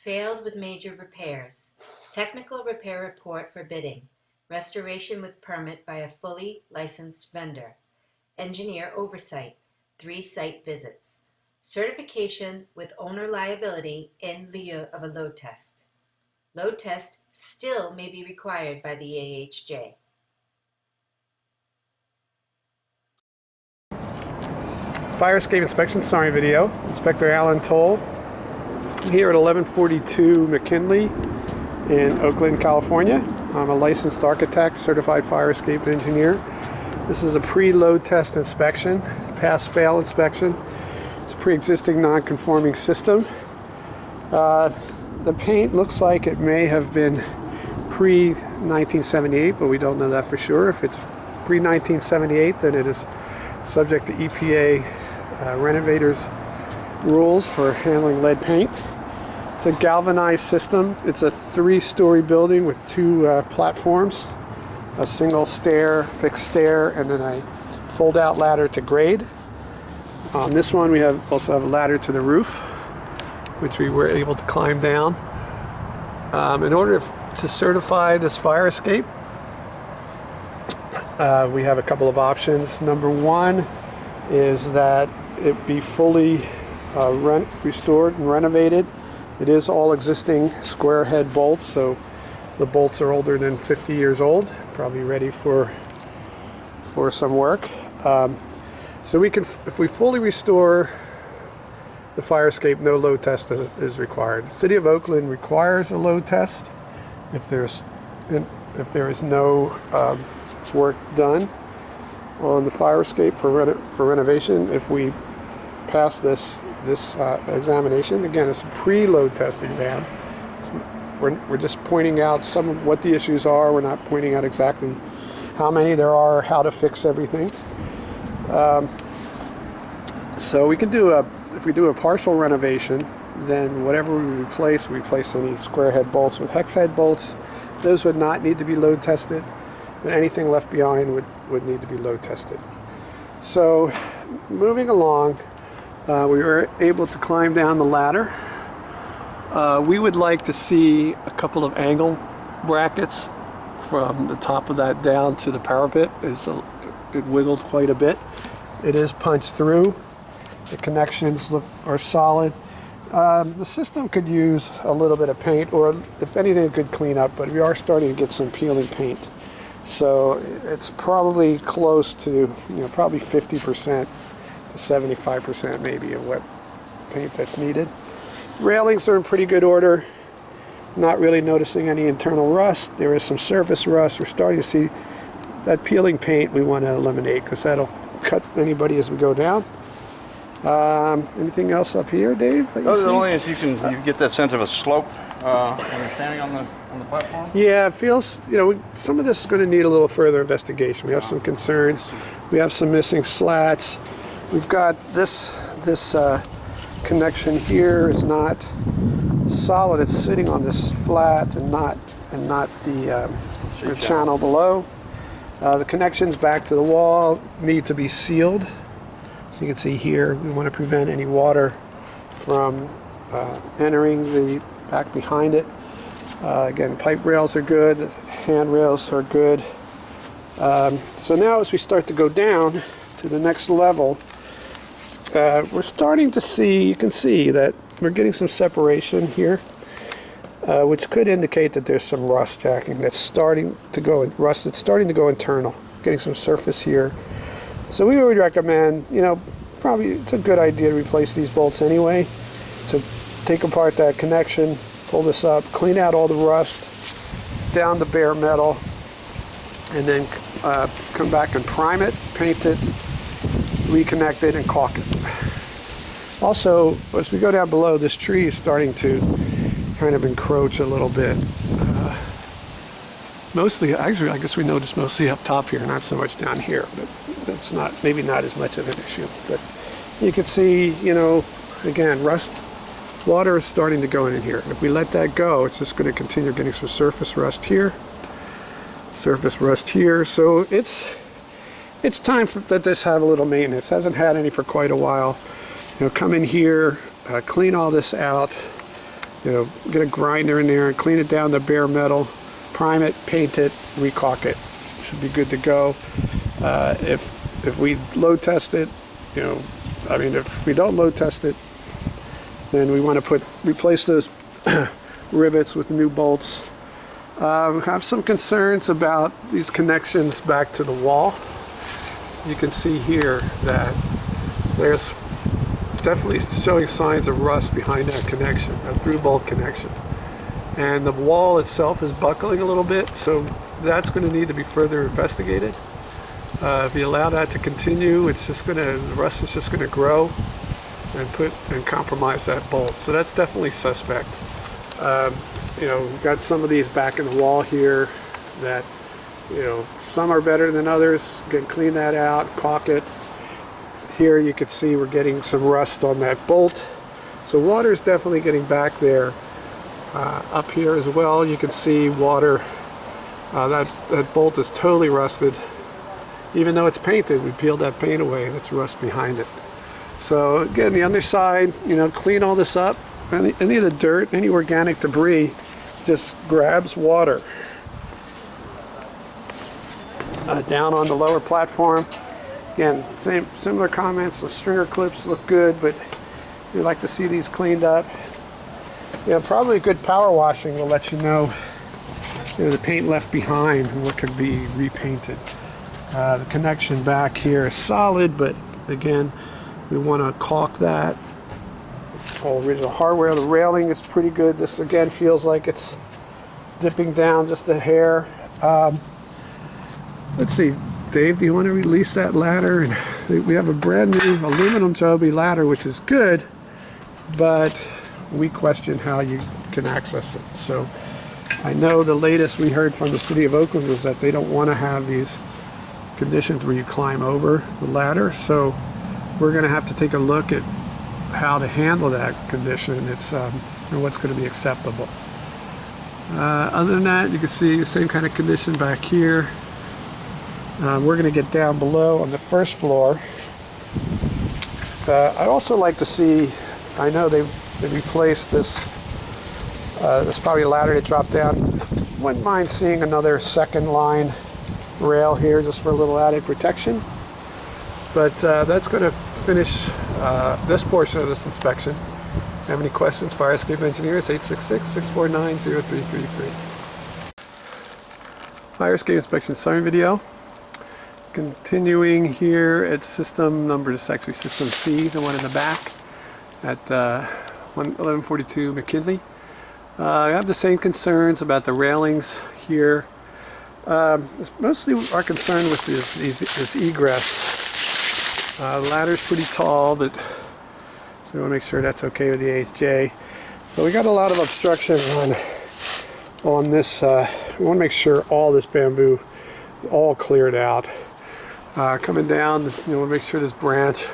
Failed with major repairs. Technical repair report for bidding. Restoration with permit by a fully licensed vendor. Engineer oversight. 3 site visits. Certification with owner liability in lieu of a load test. Load test still may be required by the AHJ. Fire escape inspection summary video. Inspector Alan Toll here at 1142 McKinley in Oakland, California. I'm a licensed architect, certified fire escape engineer. This is a pre-load test inspection, pass-fail inspection. It's a pre-existing non-conforming system. The paint looks like it may have been pre-1978, but we don't know that for sure. If it's pre-1978, then it is subject to EPA renovators rules for handling lead paint. It's a galvanized system. It's a 3-story building with 2 platforms, a single stair, fixed stair, and then a fold-out ladder to grade. On this one, we also have a ladder to the roof, which we were able to climb down. In order to certify this fire escape, we have a couple of options. Number 1 is that it be fully restored and renovated. It is all existing square head bolts, so the bolts are older than 50 years old, probably ready for some work. So we can, if we fully restore the fire escape, no load test is required. The City of Oakland requires a load test if there is no work done on the fire escape for renovation. If we pass this examination, again, it's a pre-load test exam. We're just pointing out some of what the issues are. We're not pointing out exactly how many there are, how to fix everything. So we can do if we do a partial renovation, then whatever we replace any square head bolts with hex head bolts. Those would not need to be load tested, but anything left behind would need to be load tested. So moving along, we were able to climb down the ladder. We would like to see a couple of angle brackets from the top of that down to the parapet. It wiggled quite a bit. It is punched through. The connections are solid. The system could use a little bit of paint, or if anything, it could clean up, but we are starting to get some peeling paint. So it's probably close to, probably 50% to 75% maybe of what paint that's needed. Railings are in pretty good order. Not really noticing any internal rust. There is some surface rust. We're starting to see that peeling paint we want to eliminate because that'll cut anybody as we go down. Anything else up here, Dave? The only is you get that sense of a slope when you're standing on the platform. Yeah, it feels, some of this is going to need a little further investigation. We have some concerns. We have some missing slats. We've got this connection here is not solid. It's sitting on this flat and not the channel below. The connections back to the wall need to be sealed. So you can see here, we want to prevent any water from entering the back behind it. Again, pipe rails are good, handrails are good. So now as we start to go down to the next level, we're starting to see, you can see that we're getting some separation here, which could indicate that there's some rust jacking that's starting to go internal, getting some surface here. So we would recommend, probably it's a good idea to replace these bolts anyway. So take apart that connection, pull this up, clean out all the rust, down the bare metal, and then come back and prime it, paint it, reconnect it, and caulk it. Also, as we go down below, this tree is starting to kind of encroach a little bit. Mostly, actually, I guess we notice mostly up top here, not so much down here, but that's maybe not as much of an issue. But you can see, again, water is starting to go in here. If we let that go, it's just going to continue getting some surface rust here, surface rust here. So it's time that this have a little maintenance. Hasn't had any for quite a while. Come in here, clean all this out, get a grinder in there and clean it down to bare metal, prime it, paint it, recaulk it. Should be good to go. If we load test it, if we don't load test it, then we want to replace those rivets with new bolts. Have some concerns about these connections back to the wall. You can see here that there's definitely showing signs of rust behind that connection, that through bolt connection. And the wall itself is buckling a little bit, so that's going to need to be further investigated. If you allow that to continue, the rust is just going to grow and compromise that bolt. So that's definitely suspect. We've got some of these back in the wall here that, some are better than others. Again, clean that out, caulk it. Here you can see we're getting some rust on that bolt. So water is definitely getting back there. Up here as well, you can see water. That bolt is totally rusted. Even though it's painted, we peeled that paint away and it's rust behind it. So again, the underside, clean all this up. Any of the dirt, any organic debris just grabs water. Down on the lower platform. Again, similar comments. The stringer clips look good, but we'd like to see these cleaned up. Probably a good power washing will let you know, the paint left behind and what could be repainted. The connection back here is solid, but again, we want to caulk that. All original hardware. The railing is pretty good. This again feels like it's dipping down just a hair. Let's see, Dave, do you want to release that ladder? And we have a brand new aluminum Joby ladder, which is good, but we question how you can access it. So I know the latest we heard from the city of Oakland was that they don't want to have these conditions where you climb over the ladder. So we're going to have to take a look at how to handle that condition. It's and what's going to be acceptable. Other than that, you can see the same kind of condition back here. We're going to get down below on the first floor. I'd also like to see, I know they replaced this probably ladder to drop down. Wouldn't mind seeing another second line rail here just for a little added protection. But that's going to finish this portion of this inspection. Have any questions? Fire escape engineers, 866-649-0333. Fire escape inspection summary video. Continuing here at system number, this is actually system C, the one in the back at 1142 McKinley. I have the same concerns about the railings here. Mostly our concern with this egress. The ladder's pretty tall, but so we want to make sure that's okay with the AHJ. But we got a lot of obstruction on this. We want to make sure all this bamboo all cleared out. Coming down, we'll make sure this branch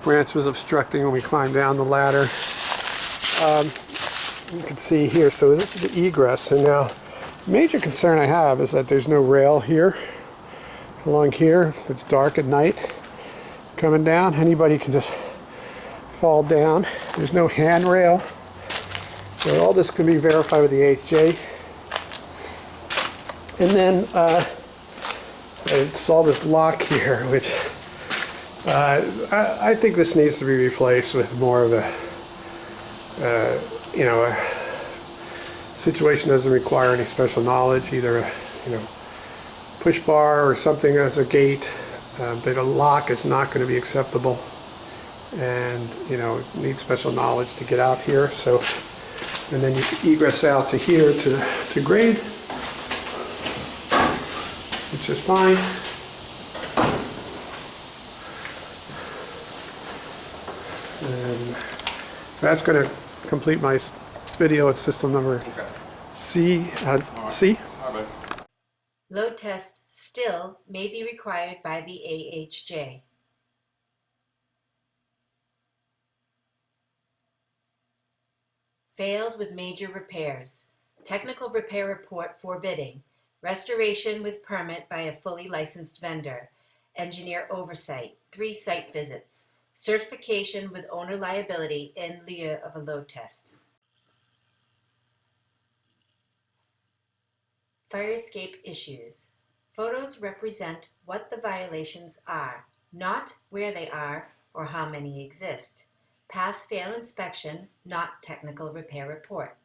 was obstructing when we climbed down the ladder. You can see here, so this is the egress, and now major concern I have is that there's no rail here along here. It's dark at night. Coming down, anybody can just fall down. There's no handrail. So all this can be verified with the AHJ. And then I saw this lock here, which I think this needs to be replaced with more of a situation doesn't require any special knowledge, either a push bar or something as a gate, but a lock is not going to be acceptable, and it needs special knowledge to get out here. So, and then you egress out to here to grade, which is fine. And so that's going to complete my video at system number C. C. Load test still may be required by the AHJ. Failed with major repairs. Technical repair report forbidding. Restoration with permit by a fully licensed vendor. Engineer oversight. 3 site visits. Certification with owner liability in lieu of a load test. Fire escape issues. Photos represent what the violations are, not where they are or how many exist. Pass-fail inspection, not technical repair report.